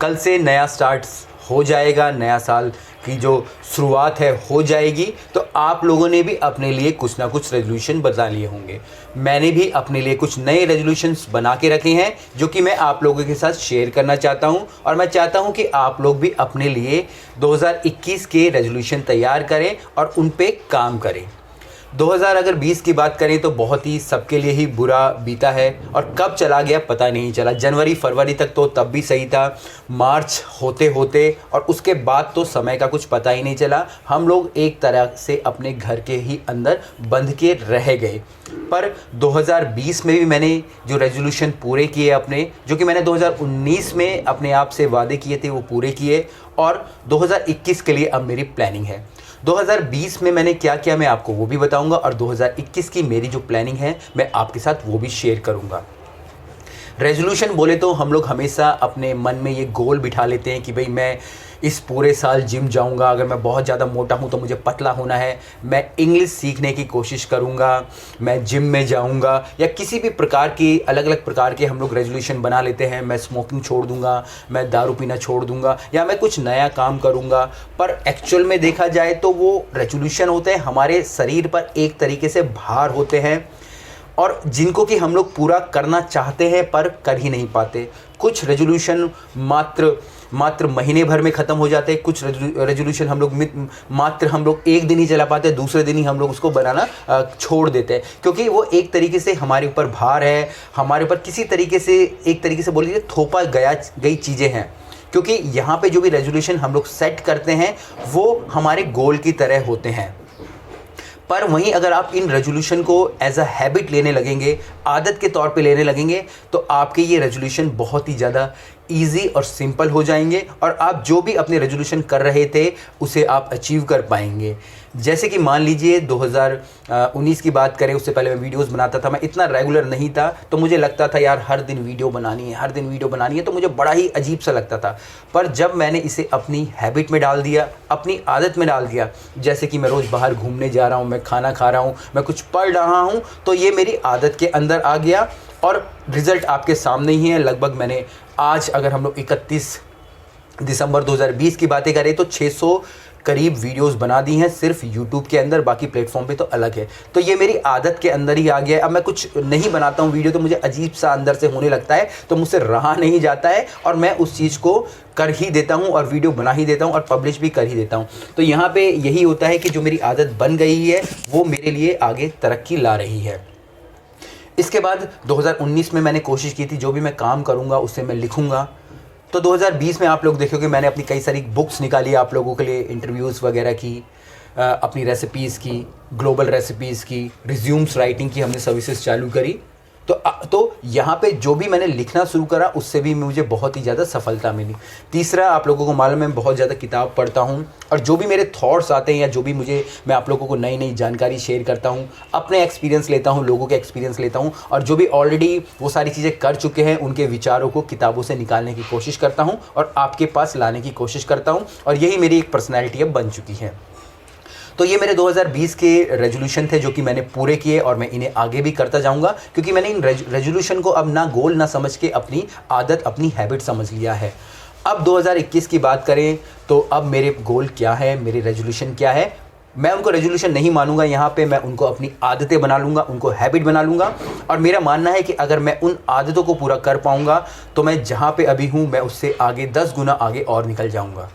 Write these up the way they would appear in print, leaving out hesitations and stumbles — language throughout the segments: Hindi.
कल से नया स्टार्ट हो जाएगा, नया साल की जो शुरुआत है हो जाएगी। तो आप लोगों ने भी अपने लिए कुछ ना कुछ रेजोल्यूशन बना लिए होंगे। मैंने भी अपने लिए कुछ नए रेजोल्यूशंस बना के रखे हैं जो कि मैं आप लोगों के साथ शेयर करना चाहता हूं, और मैं चाहता हूं कि आप लोग भी अपने लिए 2021 के रेजोल्यूशन तैयार करें और उन पे काम करें। 2020 की बात करें तो बहुत ही सबके लिए ही बुरा बीता है, और कब चला गया पता नहीं चला। जनवरी फरवरी तक तो तब भी सही था, मार्च होते होते और उसके बाद तो समय का कुछ पता ही नहीं चला। हम लोग एक तरह से अपने घर के ही अंदर बंध के रह गए। पर 2020 में भी मैंने जो रेजोल्यूशन पूरे किए अपने, जो कि मैंने 2019 में अपने आप से वादे किए थे, वो पूरे किए, और 2021 के लिए अब मेरी प्लानिंग है। 2020 में मैंने क्या किया मैं आपको वो भी बताऊंगा, और 2021 की मेरी जो प्लानिंग है मैं आपके साथ वो भी शेयर करूंगा। रेजोल्यूशन बोले तो हम लोग हमेशा अपने मन में ये गोल बिठा लेते हैं कि भाई मैं इस पूरे साल जिम जाऊंगा, अगर मैं बहुत ज़्यादा मोटा हूं तो मुझे पतला होना है, मैं इंग्लिश सीखने की कोशिश करूंगा, मैं जिम में जाऊंगा, या किसी भी प्रकार की अलग अलग प्रकार के हम लोग रेजोल्यूशन बना लेते हैं। मैं स्मोकिंग छोड़ दूंगा, मैं दारू पीना छोड़ दूंगा, या मैं कुछ नया काम करूंगा। पर एक्चुअल में देखा जाए तो वो रेजोल्यूशन होते हैं हमारे शरीर पर एक तरीके से भार होते हैं, और जिनको कि हम लोग पूरा करना चाहते हैं पर कर ही नहीं पाते। कुछ रेजोल्यूशन मात्र महीने भर में ख़त्म हो जाते हैं, कुछ रेजोल्यूशन हम लोग मात्र हम लोग एक दिन ही चला पाते हैं, दूसरे दिन ही हम लोग उसको बनाना छोड़ देते हैं, क्योंकि वो एक तरीके से हमारे ऊपर भार है, हमारे ऊपर किसी तरीके से एक तरीके से बोल लीजिए थोपा गई चीज़ें हैं। क्योंकि यहाँ पे जो भी रेजोल्यूशन हम लोग सेट करते हैं वो हमारे गोल की तरह होते हैं। पर वहीं अगर आप इन रेजोल्यूशन को एज अ हैबिट लेने लगेंगे, आदत के तौर पे लेने लगेंगे, तो आपके ये रेजोल्यूशन बहुत ही ज़्यादा ईजी और सिंपल हो जाएंगे, और आप जो भी अपने रेजोल्यूशन कर रहे थे उसे आप अचीव कर पाएंगे। जैसे कि मान लीजिए 2019 की बात करें, उससे पहले मैं वीडियोस बनाता था, मैं इतना रेगुलर नहीं था, तो मुझे लगता था यार हर दिन वीडियो बनानी है, तो मुझे बड़ा ही अजीब सा लगता था। पर जब मैंने इसे अपनी हैबिट में डाल दिया, अपनी आदत में डाल दिया, जैसे कि मैं रोज़ बाहर घूमने जा रहा हूँ, मैं खाना खा रहा हूँ, मैं कुछ पढ़ रहा हूँ, तो ये मेरी आदत के अंदर आ गया, और रिज़ल्ट आपके सामने ही है। लगभग मैंने आज अगर हम लोग 31 दिसंबर 2020 की बातें करें तो 600 करीब वीडियोस बना दी हैं सिर्फ यूट्यूब के अंदर, बाकी प्लेटफॉर्म पे तो अलग है। तो ये मेरी आदत के अंदर ही आ गया है। अब मैं कुछ नहीं बनाता हूँ वीडियो तो मुझे अजीब सा अंदर से होने लगता है, तो मुझसे रहा नहीं जाता है, और मैं उस चीज़ को कर ही देता हूँ और वीडियो बना ही देता हूँ और पब्लिश भी कर ही देता हूँ। तो यहाँ पे यही होता है कि जो मेरी आदत बन गई है वो मेरे लिए आगे तरक्की ला रही है। इसके बाद 2019 में मैंने कोशिश की थी जो भी मैं काम करूँगा उससे मैं लिखूँगा। तो 2020 में आप लोग देखोगे मैंने अपनी कई सारी बुक्स निकाली आप लोगों के लिए, इंटरव्यूज़ वगैरह की, अपनी रेसिपीज़ की, ग्लोबल रेसिपीज़ की, रिज्यूम्स राइटिंग की हमने सर्विसेज चालू करी। तो यहाँ पे जो भी मैंने लिखना शुरू करा उससे भी मुझे बहुत ही ज़्यादा सफलता मिली। तीसरा, आप लोगों को मालूम है मैं बहुत ज़्यादा किताब पढ़ता हूँ, और जो भी मेरे थॉट्स आते हैं या जो भी मैं आप लोगों को नई नई जानकारी शेयर करता हूँ, अपने एक्सपीरियंस लेता हूँ, लोगों के एक्सपीरियंस लेता हूँ, और जो भी ऑलरेडी वो सारी चीज़ें कर चुके हैं उनके विचारों को किताबों से निकालने की कोशिश करता हूँ और आपके पास लाने की कोशिश करता हूँ, और यही मेरी एक पर्सनैलिटी अब बन चुकी है। तो ये मेरे 2020 के रेजोल्यूशन थे जो कि मैंने पूरे किए, और मैं इन्हें आगे भी करता जाऊंगा, क्योंकि मैंने इन रेजोल्यूशन को अब ना गोल ना समझ के अपनी आदत, अपनी हैबिट समझ लिया है। अब 2021 की बात करें तो अब मेरे गोल क्या है, मेरे रेजोल्यूशन क्या है, मैं उनको रेजोल्यूशन नहीं मानूंगा। यहाँ पे मैं उनको अपनी आदतें बना लूँगा, उनको हैबिट बना लूँगा, और मेरा मानना है कि अगर मैं उन आदतों को पूरा कर पाऊँगा तो मैं जहाँ पे अभी हूँ मैं उससे आगे 10 गुना आगे और निकल जाऊँगा।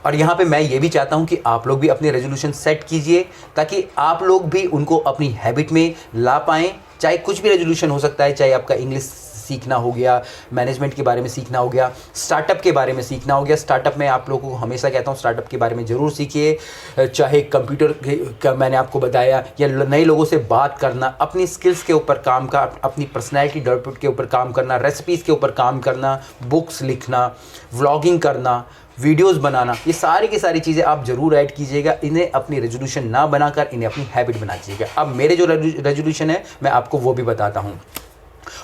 और यहाँ पे मैं ये भी चाहता हूँ कि आप लोग भी अपने रेजोल्यूशन सेट कीजिए ताकि आप लोग भी उनको अपनी हैबिट में ला पाएँ। चाहे कुछ भी रेजोल्यूशन हो सकता है, चाहे आपका इंग्लिश सीखना हो गया, मैनेजमेंट के बारे में सीखना हो गया, स्टार्टअप के बारे में सीखना हो गया। स्टार्टअप में आप लोगों को हमेशा कहता हूँ स्टार्टअप के बारे में ज़रूर सीखिए। चाहे कंप्यूटर का मैंने आपको बताया, या नए लोगों से बात करना, अपनी स्किल्स के ऊपर काम का, अपनी पर्सनैलिटी डेवलपमेंट के ऊपर काम करना, रेसिपीज़ के ऊपर काम करना, बुक्स लिखना, व्लॉगिंग करना, वीडियोस बनाना, ये सारी की सारी चीज़ें आप ज़रूर ऐड कीजिएगा। इन्हें अपनी रेजोल्यूशन ना बनाकर इन्हें अपनी हैबिट बना दीजिएगा। अब मेरे जो रेजोल्यूशन है मैं आपको वो भी बताता हूँ।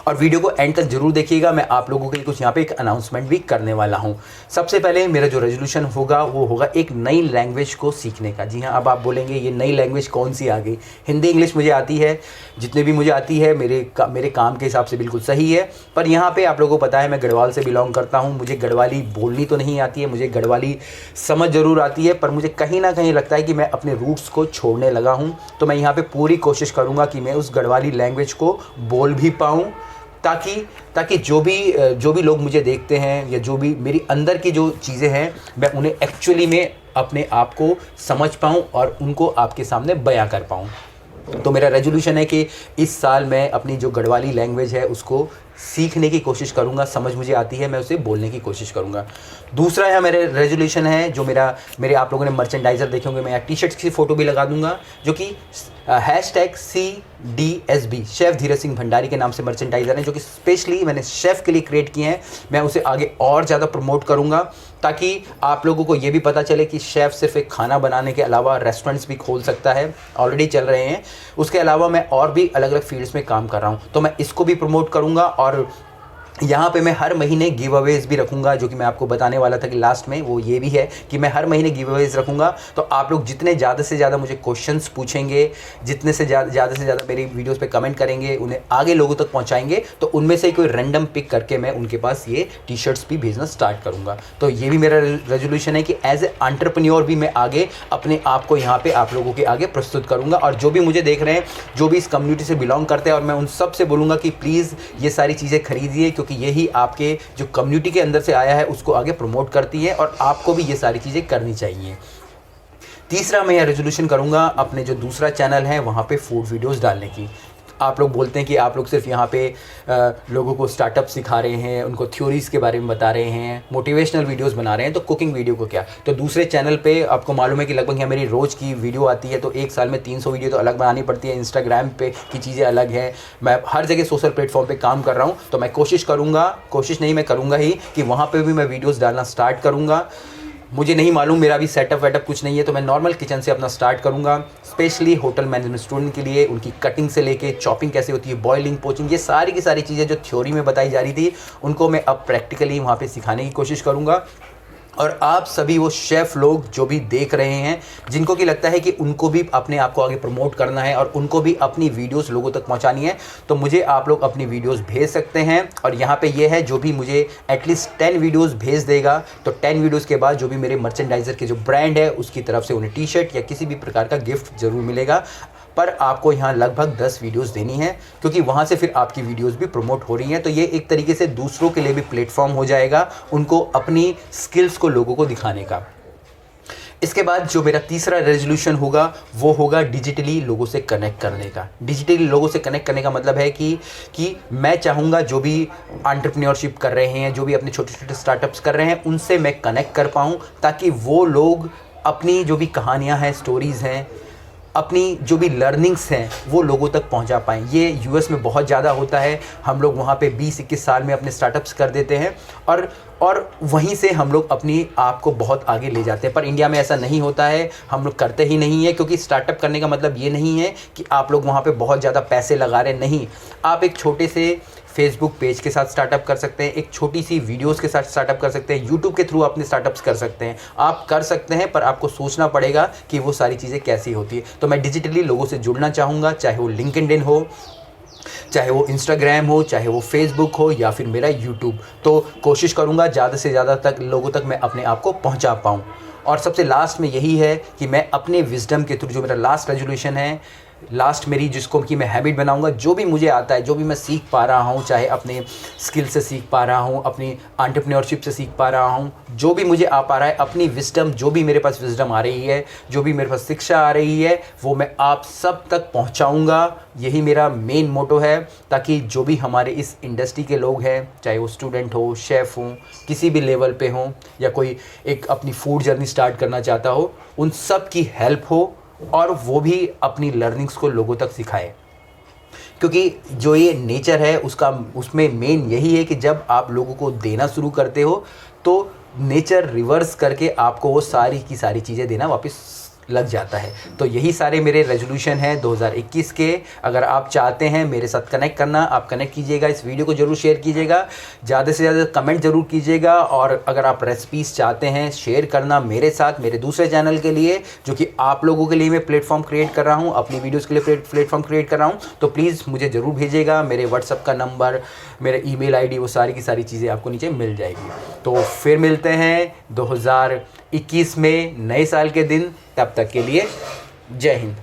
और वीडियो को एंड तक जरूर देखिएगा। मैं आप लोगों के लिए कुछ यहाँ पे एक अनाउंसमेंट भी करने वाला हूँ। सबसे पहले मेरा जो रेजोल्यूशन होगा वो होगा एक नई लैंग्वेज को सीखने का। जी हाँ, अब आप बोलेंगे ये नई लैंग्वेज कौन सी आ गई? हिंदी इंग्लिश मुझे आती है, जितने भी मुझे आती है मेरे काम के हिसाब से बिल्कुल सही है। पर यहाँ पे आप लोगों को पता है मैं गढ़वाल से बिलोंग करता हूँ। मुझे गढ़वाली बोलनी तो नहीं आती है, मुझे गढ़वाली समझ ज़रूर आती है, पर मुझे कहीं ना कहीं लगता है कि मैं अपने रूट्स को छोड़ने लगा हूँ। तो मैं यहाँ पे पूरी कोशिश करूँगा कि मैं उस गढ़वाली लैंग्वेज को बोल भी पाऊँ, ताकि जो भी लोग मुझे देखते हैं या जो भी मेरी अंदर की जो चीज़ें हैं मैं उन्हें एक्चुअली में अपने आप को समझ पाऊँ और उनको आपके सामने बयां कर पाऊँ। तो मेरा रेजोल्यूशन है कि इस साल मैं अपनी जो गढ़वाली लैंग्वेज है उसको सीखने की कोशिश करूंगा। समझ मुझे आती है, मैं उसे बोलने की कोशिश करूंगा। दूसरा है मेरे रेजोल्यूशन है जो मेरे आप लोगों ने मर्चेंडाइजर देखे होंगे, मैं यहाँ टी शर्ट्स की फ़ोटो भी लगा दूंगा जो कि #CDSB शेफ़ धीरज सिंह भंडारी के नाम से मर्चेंडाइज़र हैं, जो कि स्पेशली मैंने शेफ़ के लिए क्रिएट किए हैं। मैं उसे आगे और ज़्यादा प्रमोट करूँगा ताकि आप लोगों को ये भी पता चले कि शेफ़ सिर्फ एक खाना बनाने के अलावा रेस्टोरेंट्स भी खोल सकता है, ऑलरेडी चल रहे हैं। उसके अलावा मैं और भी अलग अलग फील्ड्स में काम कर रहा हूँ, तो मैं इसको भी प्रमोट करूँगा। और यहाँ पे मैं हर महीने गिव अवेज भी रखूँगा, जो कि मैं आपको बताने वाला था कि लास्ट में वो ये भी है कि मैं हर महीने गिव अवेज रखूँगा। तो आप लोग जितने ज़्यादा से ज़्यादा मुझे क्वेश्चंस पूछेंगे, जितने से ज़्यादा मेरी वीडियोस पे कमेंट करेंगे, उन्हें आगे लोगों तक पहुँचाएंगे, तो उनमें से कोई रैंडम पिक करके मैं उनके पास ये टी शर्ट्स भी भेजना स्टार्ट करूँगा। तो ये भी मेरा रेजोल्यूशन है कि एज ए एंटरप्रेन्योर भी मैं आगे अपने आप को यहाँ पर आप लोगों के आगे प्रस्तुत करूँगा। और जो भी मुझे देख रहे हैं, जो भी इस कम्युनिटी से बिलोंग करते हैं, और मैं उन सब से बोलूँगा कि प्लीज़ ये सारी चीज़ें खरीदिए, क्योंकि यही आपके जो कम्युनिटी के अंदर से आया है उसको आगे प्रमोट करती है और आपको भी ये सारी चीज़ें करनी चाहिए। तीसरा मैं यह रेजोल्यूशन करूंगा अपने जो दूसरा चैनल है वहाँ पे फूड वीडियोस डालने की। आप लोग बोलते हैं कि आप लोग सिर्फ यहाँ पे लोगों को स्टार्टअप सिखा रहे हैं, उनको थ्योरीज़ के बारे में बता रहे हैं, मोटिवेशनल वीडियोस बना रहे हैं, तो कुकिंग वीडियो को क्या। तो दूसरे चैनल पे आपको मालूम है कि लगभग यहाँ मेरी रोज़ की वीडियो आती है, तो एक साल में 300 वीडियो तो अलग बनानी पड़ती है। इंस्टाग्राम पे की चीज़ें अलग है, मैं हर जगह सोशल प्लेटफॉर्म पर काम कर रहा हूँ। तो मैं कोशिश मैं करूँगा ही कि वहाँ पर भी मैं वीडियोज़ डालना स्टार्ट करूँगा। मुझे नहीं मालूम, मेरा भी सेटअप वेटअप कुछ नहीं है, तो मैं नॉर्मल किचन से अपना स्टार्ट करूँगा। स्पेशली होटल मैनेजमेंट स्टूडेंट के लिए उनकी कटिंग से लेके चॉपिंग कैसे होती है, बॉइलिंग, पोचिंग, ये सारी की सारी चीज़ें जो थ्योरी में बताई जा रही थी उनको मैं अब प्रैक्टिकली वहाँ पे सिखाने की कोशिश करूँगा। और आप सभी वो शेफ़ लोग जो भी देख रहे हैं, जिनको कि लगता है कि उनको भी अपने आप को आगे प्रमोट करना है और उनको भी अपनी वीडियोस लोगों तक पहुंचानी है, तो मुझे आप लोग अपनी वीडियोस भेज सकते हैं। और यहाँ पे ये है, जो भी मुझे एटलीस्ट 10 वीडियोस भेज देगा, तो 10 वीडियोस के बाद जो भी मेरे मर्चेंडाइज़र के जो ब्रांड है उसकी तरफ से उन्हें टी शर्ट या किसी भी प्रकार का गिफ्ट ज़रूर मिलेगा। पर आपको यहाँ लगभग 10 वीडियोस देनी है, क्योंकि वहाँ से फिर आपकी वीडियोस भी प्रमोट हो रही हैं। तो ये एक तरीके से दूसरों के लिए भी प्लेटफॉर्म हो जाएगा, उनको अपनी स्किल्स को लोगों को दिखाने का। इसके बाद जो मेरा तीसरा रेजोल्यूशन होगा वो होगा डिजिटली लोगों से कनेक्ट करने का। डिजिटली लोगों से कनेक्ट करने का मतलब है कि मैं चाहूँगा जो भी एंटरप्रेन्योरशिप कर रहे हैं, जो भी अपने छोटे छोटे स्टार्टअप्स कर रहे हैं, उनसे मैं कनेक्ट कर पाऊँ, ताकि वो लोग अपनी जो भी कहानियाँ हैं, स्टोरीज़ हैं, अपनी जो भी लर्निंग्स हैं वो लोगों तक पहुंचा पाएँ। ये यूएस में बहुत ज़्यादा होता है, हम लोग वहाँ पे 20-21 साल में अपने स्टार्टअप्स कर देते हैं और वहीं से हम लोग अपनी आप को बहुत आगे ले जाते हैं। पर इंडिया में ऐसा नहीं होता है, हम लोग करते ही नहीं है, क्योंकि स्टार्टअप करने का मतलब ये नहीं है कि आप लोग वहाँ पे बहुत ज़्यादा पैसे लगा रहे, नहीं। आप एक छोटे से फेसबुक पेज के साथ स्टार्टअप कर सकते हैं, एक छोटी सी वीडियोस के साथ स्टार्टअप कर सकते हैं, यूट्यूब के थ्रू अपने स्टार्टअप्स कर सकते हैं। आप कर सकते हैं, पर आपको सोचना पड़ेगा कि वो सारी चीज़ें कैसी होती है। तो मैं डिजिटली लोगों से जुड़ना चाहूँगा, चाहे वो लिंक्डइन हो, चाहे वो इंस्टाग्राम हो, चाहे वो फेसबुक हो, या फिर मेरा यूट्यूब। तो कोशिश करूँगा ज़्यादा से ज़्यादा तक लोगों तक मैं अपने आप को पहुँचा पाऊँ। और सबसे लास्ट में यही है कि मैं अपने विजडम के थ्रू, जो मेरा लास्ट रेजोल्यूशन है, लास्ट मेरी जिसको कि मैं हैबिट बनाऊंगा, जो भी मुझे आता है, जो भी मैं सीख पा रहा हूँ, चाहे अपने स्किल से सीख पा रहा हूँ, अपनी एंटरप्रेन्योरशिप से सीख पा रहा हूँ, जो भी मुझे आ पा रहा है, अपनी विजडम, जो भी मेरे पास विजडम आ रही है, जो भी मेरे पास शिक्षा आ रही है, वो मैं आप सब तक पहुँचाऊँगा। यही मेरा मेन मोटो है, ताकि जो भी हमारे इस इंडस्ट्री के लोग हैं, चाहे वो स्टूडेंट हो, शेफ़ हों, किसी भी लेवल पे हों, या कोई एक अपनी फूड जर्नी स्टार्ट करना चाहता हो, उन सब की हेल्प हो और वो भी अपनी लर्निंग्स को लोगों तक सिखाए। क्योंकि जो ये नेचर है उसमें मेन यही है कि जब आप लोगों को देना शुरू करते हो, तो नेचर रिवर्स करके आपको वो सारी की सारी चीज़ें देना वापस लग जाता है। तो यही सारे मेरे रेजोल्यूशन हैं 2021 के। अगर आप चाहते हैं मेरे साथ कनेक्ट करना, आप कनेक्ट कीजिएगा, इस वीडियो को ज़रूर शेयर कीजिएगा, ज़्यादा से ज़्यादा कमेंट ज़रूर कीजिएगा। और अगर आप रेसिपीज़ चाहते हैं शेयर करना मेरे साथ, मेरे दूसरे चैनल के लिए जो कि आप लोगों के लिए मैं प्लेटफॉर्म क्रिएट कर रहा हूँ, अपनी वीडियोज़ के लिए प्लेटफॉर्म क्रिएट कर रहा हूँ, तो प्लीज़ मुझे ज़रूर भेजिएगा। मेरे व्हाट्सअप का नंबर, मेरा ईमेल आईडी, वो सारी की सारी चीज़ें आपको नीचे मिल जाएगी। तो फिर मिलते हैं 2021 में नए साल के दिन। तब तक के लिए जय हिंद।